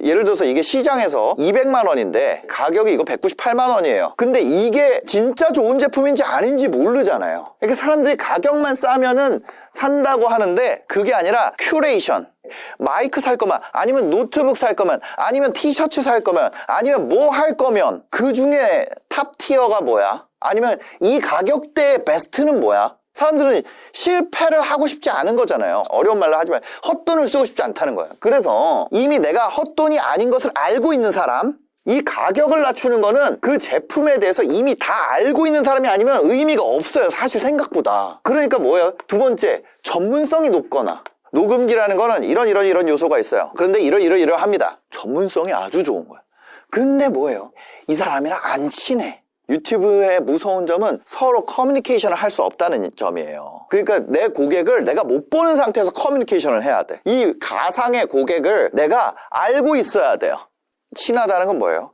예를 들어서 이게 시장에서 200만 원인데 가격이 이거 198만 원이에요. 근데 이게 진짜 좋은 제품인지 아닌지 모르잖아요. 이렇게 사람들이 가격만 싸면은 산다고 하는데 그게 아니라 큐레이션. 마이크 살 거면, 아니면 노트북 살 거면, 아니면 티셔츠 살 거면, 아니면 뭐 할 거면 그 중에 탑 티어가 뭐야? 아니면 이 가격대의 베스트는 뭐야? 사람들은 실패를 하고 싶지 않은 거잖아요. 어려운 말로 하지만 헛돈을 쓰고 싶지 않다는 거예요. 그래서 이미 내가 헛돈이 아닌 것을 알고 있는 사람, 이 가격을 낮추는 거는 그 제품에 대해서 이미 다 알고 있는 사람이 아니면 의미가 없어요, 사실 생각보다. 그러니까 뭐예요? 두 번째, 전문성이 높거나. 녹음기라는 거는 이런 요소가 있어요. 그런데 이러합니다. 전문성이 아주 좋은 거예요. 근데 뭐예요? 이 사람이랑 안 친해. 유튜브의 무서운 점은 서로 커뮤니케이션을 할 수 없다는 점이에요. 그러니까 내 고객을 내가 못 보는 상태에서 커뮤니케이션을 해야 돼. 이 가상의 고객을 내가 알고 있어야 돼요. 친하다는 건 뭐예요?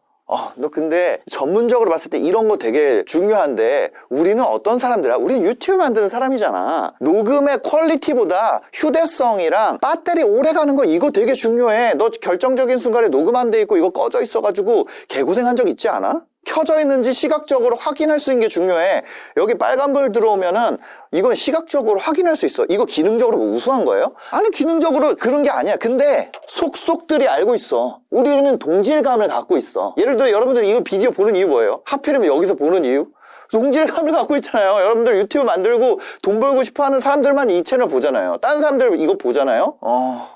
너 근데 전문적으로 봤을 때 이런 거 되게 중요한데 우리는 어떤 사람들이야? 우리는 유튜브 만드는 사람이잖아. 녹음의 퀄리티보다 휴대성이랑 배터리 오래 가는 거 이거 되게 중요해. 너 결정적인 순간에 녹음 안 돼 있고 이거 꺼져 있어가지고 개고생한 적 있지 않아? 켜져 있는지 시각적으로 확인할 수 있는 게 중요해. 여기 빨간불 들어오면은 이건 시각적으로 확인할 수 있어. 이거 기능적으로 뭐 우수한 거예요? 아니, 기능적으로 그런 게 아니야. 근데 속속들이 알고 있어. 우리는 동질감을 갖고 있어. 예를 들어 여러분들이 이거 비디오 보는 이유 뭐예요? 하필이면 여기서 보는 이유? 동질감을 갖고 있잖아요. 여러분들 유튜브 만들고 돈 벌고 싶어 하는 사람들만 이 채널 보잖아요. 다른 사람들 이거 보잖아요.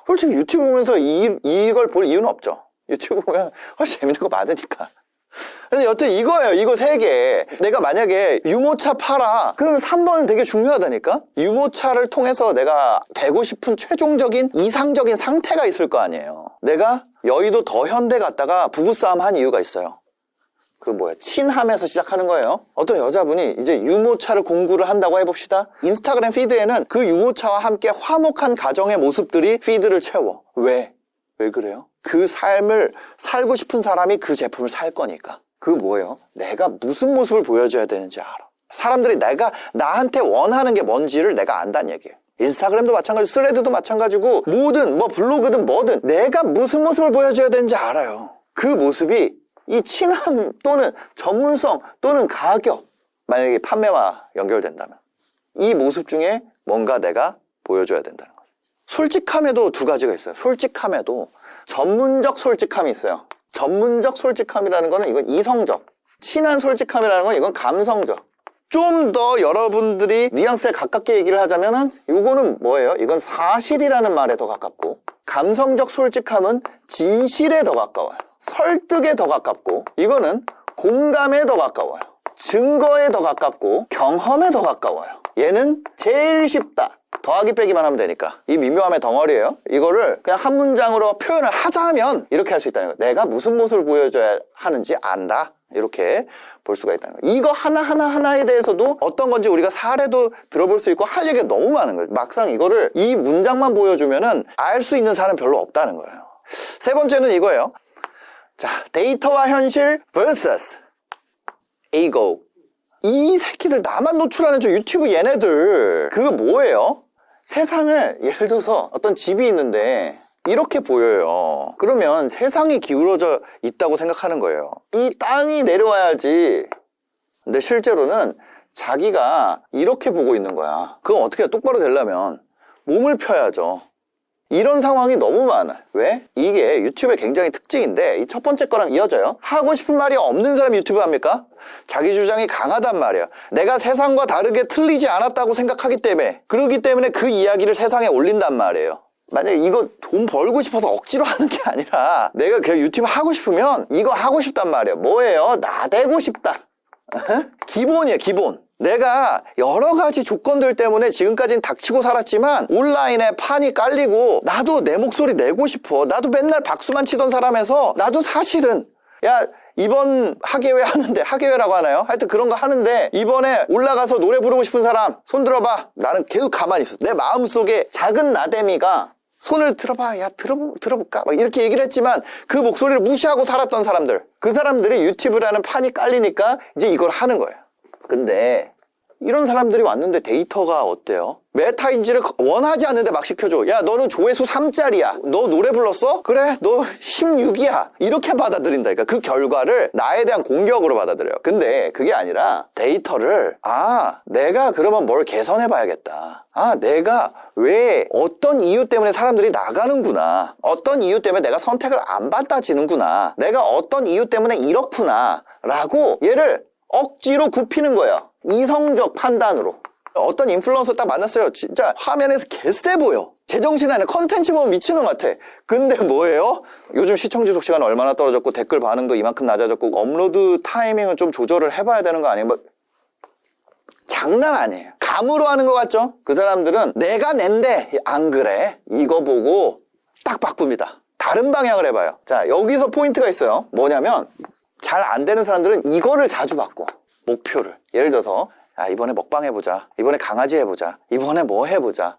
솔직히 유튜브 보면서 이걸 볼 이유는 없죠. 유튜브 보면 훨씬 재밌는 거 많으니까. 근데 여튼 이거예요. 이거 3개. 내가 만약에 유모차 팔아. 그럼 3번은 되게 중요하다니까? 유모차를 통해서 내가 되고 싶은 최종적인 이상적인 상태가 있을 거 아니에요. 내가 여의도 더현대 갔다가 부부싸움 한 이유가 있어요. 그 뭐야, 친함에서 시작하는 거예요. 어떤 여자분이 이제 유모차를 공구를 한다고 해봅시다. 인스타그램 피드에는 그 유모차와 함께 화목한 가정의 모습들이 피드를 채워. 왜 그래요? 그 삶을 살고 싶은 사람이 그 제품을 살 거니까. 그거 뭐예요? 내가 무슨 모습을 보여줘야 되는지 알아. 사람들이 나한테 원하는 게 뭔지를 내가 안다는 얘기예요. 인스타그램도 마찬가지고 스레드도 마찬가지고 뭐든 뭐 블로그든 뭐든 내가 무슨 모습을 보여줘야 되는지 알아요. 그 모습이 이 친함 또는 전문성 또는 가격, 만약에 판매와 연결된다면 이 모습 중에 뭔가 내가 보여줘야 된다는 거죠. 솔직함에도 2가지가 있어요. 솔직함에도 전문적 솔직함이 있어요. 전문적 솔직함이라는 거는 이건 이성적, 친한 솔직함이라는 건 이건 감성적. 좀 더 여러분들이 뉘앙스에 가깝게 얘기를 하자면은 이거는 뭐예요? 이건 사실이라는 말에 더 가깝고, 감성적 솔직함은 진실에 더 가까워요. 설득에 더 가깝고, 이거는 공감에 더 가까워요. 증거에 더 가깝고, 경험에 더 가까워요. 얘는 제일 쉽다. 더하기 빼기만 하면 되니까. 이 미묘함의 덩어리예요. 이거를 그냥 한 문장으로 표현을 하자면 이렇게 할 수 있다는 거예요. 내가 무슨 모습을 보여줘야 하는지 안다. 이렇게 볼 수가 있다는 거예요. 이거 하나하나에 대해서도 어떤 건지 우리가 사례도 들어볼 수 있고 할 얘기가 너무 많은 거예요. 막상 이거를 이 문장만 보여주면은 알 수 있는 사람 별로 없다는 거예요. 세 번째는 이거예요. 자, 데이터와 현실 vs ego. 이 새끼들 나만 노출하는 저 유튜브 얘네들 그거 뭐예요? 세상을 예를 들어서 어떤 집이 있는데 이렇게 보여요. 그러면 세상이 기울어져 있다고 생각하는 거예요. 이 땅이 내려와야지. 근데 실제로는 자기가 이렇게 보고 있는 거야. 그럼 어떻게 해요? 똑바로 되려면 몸을 펴야죠. 이런 상황이 너무 많아. 왜? 이게 유튜브의 굉장히 특징인데 이 첫 번째 거랑 이어져요. 하고 싶은 말이 없는 사람이 유튜브 합니까? 자기 주장이 강하단 말이야. 내가 세상과 다르게 틀리지 않았다고 생각하기 때문에, 그러기 때문에 그 이야기를 세상에 올린단 말이에요. 만약에 이거 돈 벌고 싶어서 억지로 하는 게 아니라 내가 그냥 유튜브 하고 싶으면 이거 하고 싶단 말이에요. 뭐예요? 나대고 싶다. 기본이에요, 기본. 내가 여러 가지 조건들 때문에 지금까지는 닥치고 살았지만 온라인에 판이 깔리고 나도 내 목소리 내고 싶어. 나도 맨날 박수만 치던 사람에서 나도 사실은 야 이번 학예회 하는데, 학예회라고 하나요? 하여튼 그런 거 하는데 이번에 올라가서 노래 부르고 싶은 사람 손 들어봐. 나는 계속 가만히 있었어. 내 마음속에 작은 나대미가 손을 들어봐. 야 들어볼까? 막 이렇게 얘기를 했지만 그 목소리를 무시하고 살았던 사람들, 그 사람들이 유튜브라는 판이 깔리니까 이제 이걸 하는 거예요. 근데 이런 사람들이 왔는데 데이터가 어때요? 메타인지를 원하지 않는데 막 시켜줘. 야 너는 조회수 3짜리야. 너 노래 불렀어? 그래 너 16이야. 이렇게 받아들인다니까. 그 결과를 나에 대한 공격으로 받아들여요. 근데 그게 아니라 데이터를 내가 그러면 뭘 개선해 봐야겠다. 내가 왜 어떤 이유 때문에 사람들이 나가는구나. 어떤 이유 때문에 내가 선택을 안 받아지는구나. 내가 어떤 이유 때문에 이렇구나 라고 얘를 억지로 굽히는 거예요. 이성적 판단으로. 어떤 인플루언서 딱 만났어요. 진짜 화면에서 개쎄 보여. 제정신 아니야. 컨텐츠 보면 미치는 것 같아. 근데 뭐예요? 요즘 시청 지속 시간 얼마나 떨어졌고 댓글 반응도 이만큼 낮아졌고 업로드 타이밍은 좀 조절을 해봐야 되는 거 아니에요? 뭐 장난 아니에요. 감으로 하는 것 같죠? 그 사람들은 내가 낸데 안 그래. 이거 보고 딱 바꿉니다. 다른 방향을 해봐요. 자, 여기서 포인트가 있어요. 뭐냐면 잘 안 되는 사람들은 이거를 자주 바꿔. 목표를. 예를 들어서 이번에 먹방 해보자. 이번에 강아지 해보자. 이번에 뭐 해보자.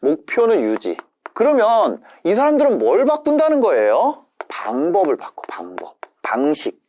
목표는 유지. 그러면 이 사람들은 뭘 바꾼다는 거예요? 방법을 바꿔. 방식.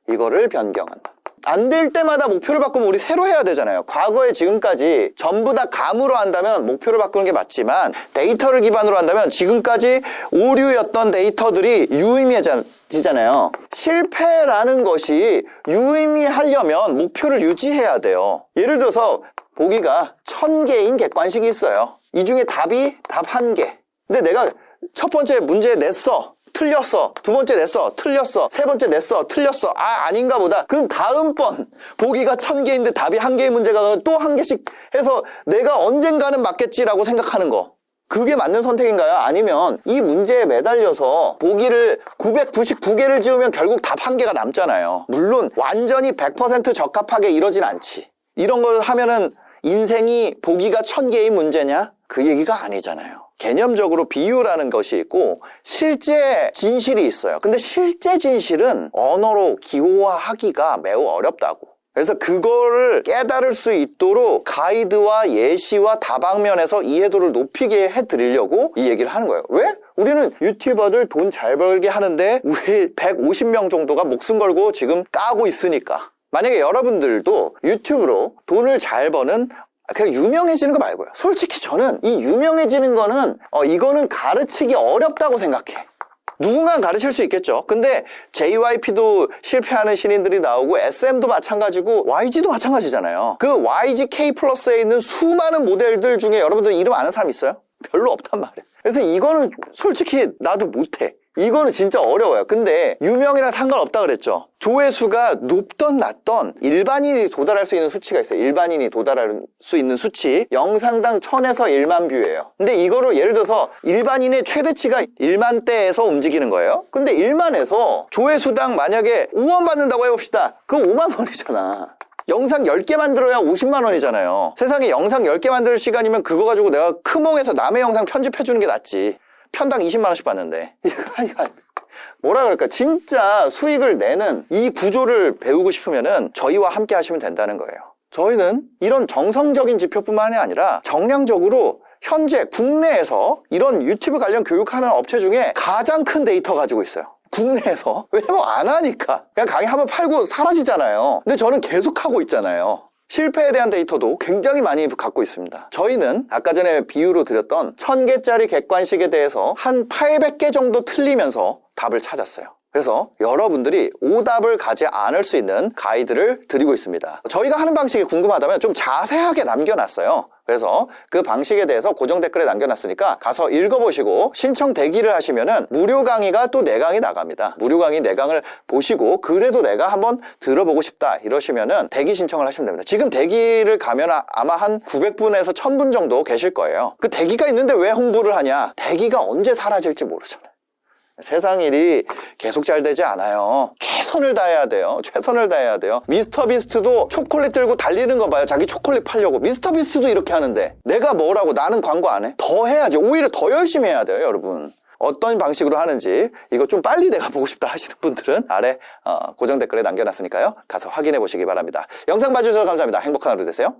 이거를 변경한다. 안 될 때마다 목표를 바꾸면 우리 새로 해야 되잖아요. 과거에 지금까지 전부 다 감으로 한다면 목표를 바꾸는 게 맞지만 데이터를 기반으로 한다면 지금까지 오류였던 데이터들이 유의미해지잖아요. 실패라는 것이 유의미하려면 목표를 유지해야 돼요. 예를 들어서 보기가 1000개인 객관식이 있어요. 이 중에 답이 답 1개. 근데 내가 첫 번째 문제 냈어. 틀렸어. 두 번째 냈어. 틀렸어. 세 번째 냈어. 틀렸어. 아닌가 보다. 그럼 다음번 보기가 1000개인데 답이 1개의 문제가 또 1개씩 해서 내가 언젠가는 맞겠지라고 생각하는 거. 그게 맞는 선택인가요? 아니면 이 문제에 매달려서 보기를 999개를 지우면 결국 답 1개가 남잖아요. 물론 완전히 100% 적합하게 이러진 않지. 이런 걸 하면은 인생이 보기가 1000개의 문제냐? 그 얘기가 아니잖아요. 개념적으로 비유라는 것이 있고 실제 진실이 있어요. 근데 실제 진실은 언어로 기호화하기가 매우 어렵다고. 그래서 그거를 깨달을 수 있도록 가이드와 예시와 다방면에서 이해도를 높이게 해드리려고 이 얘기를 하는 거예요. 왜? 우리는 유튜버들 돈 잘 벌게 하는데 우리 150명 정도가 목숨 걸고 지금 까고 있으니까. 만약에 여러분들도 유튜브로 돈을 잘 버는 그냥 유명해지는 거 말고요. 솔직히 저는 이 유명해지는 거는 이거는 가르치기 어렵다고 생각해. 누군가는 가르칠 수 있겠죠. 근데 JYP도 실패하는 신인들이 나오고 SM도 마찬가지고 YG도 마찬가지잖아요. 그 YG K 플러스에 있는 수많은 모델들 중에 여러분들 이름 아는 사람 있어요? 별로 없단 말이에요. 그래서 이거는 솔직히 나도 못해. 이거는 진짜 어려워요. 근데 유명이랑 상관없다 그랬죠. 조회수가 높던 낮던 일반인이 도달할 수 있는 수치가 있어요. 일반인이 도달할 수 있는 수치. 영상당 1000에서 1만 뷰예요. 근데 이거를 예를 들어서 일반인의 최대치가 1만대에서 움직이는 거예요. 근데 1만에서 조회수당 만약에 5원 받는다고 해봅시다. 그럼 5만 원이잖아. 영상 10개 만들어야 50만 원이잖아요. 세상에 영상 10개 만들 시간이면 그거 가지고 내가 크몽에서 남의 영상 편집해주는 게 낫지. 편당 20만 원씩 받는데 이거 뭐라 그럴까, 진짜 수익을 내는 이 구조를 배우고 싶으면은 저희와 함께 하시면 된다는 거예요. 저희는 이런 정성적인 지표뿐만이 아니라 정량적으로 현재 국내에서 이런 유튜브 관련 교육하는 업체 중에 가장 큰 데이터 가지고 있어요. 국내에서. 왜냐면 안 하니까. 그냥 강의 한번 팔고 사라지잖아요. 근데 저는 계속 하고 있잖아요. 실패에 대한 데이터도 굉장히 많이 갖고 있습니다. 저희는 아까 전에 비유로 드렸던 1000개짜리 객관식에 대해서 한 800개 정도 틀리면서 답을 찾았어요. 그래서 여러분들이 오답을 가지 않을 수 있는 가이드를 드리고 있습니다. 저희가 하는 방식이 궁금하다면 좀 자세하게 남겨놨어요. 그래서 그 방식에 대해서 고정 댓글에 남겨놨으니까 가서 읽어보시고 신청 대기를 하시면은 무료 강의가 또 4강이 나갑니다. 무료 강의 4강을 보시고 그래도 내가 한번 들어보고 싶다 이러시면은 대기 신청을 하시면 됩니다. 지금 대기를 가면 아마 한 900분에서 1000분 정도 계실 거예요. 그 대기가 있는데 왜 홍보를 하냐? 대기가 언제 사라질지 모르잖아요. 세상 일이 계속 잘 되지 않아요. 최선을 다해야 돼요. 최선을 다해야 돼요. 미스터 비스트도 초콜릿 들고 달리는 거 봐요. 자기 초콜릿 팔려고. 미스터 비스트도 이렇게 하는데 내가 뭐라고, 나는 광고 안 해? 더 해야지. 오히려 더 열심히 해야 돼요, 여러분. 어떤 방식으로 하는지 이거 좀 빨리 내가 보고 싶다 하시는 분들은 아래 고정 댓글에 남겨놨으니까요. 가서 확인해 보시기 바랍니다. 영상 봐주셔서 감사합니다. 행복한 하루 되세요.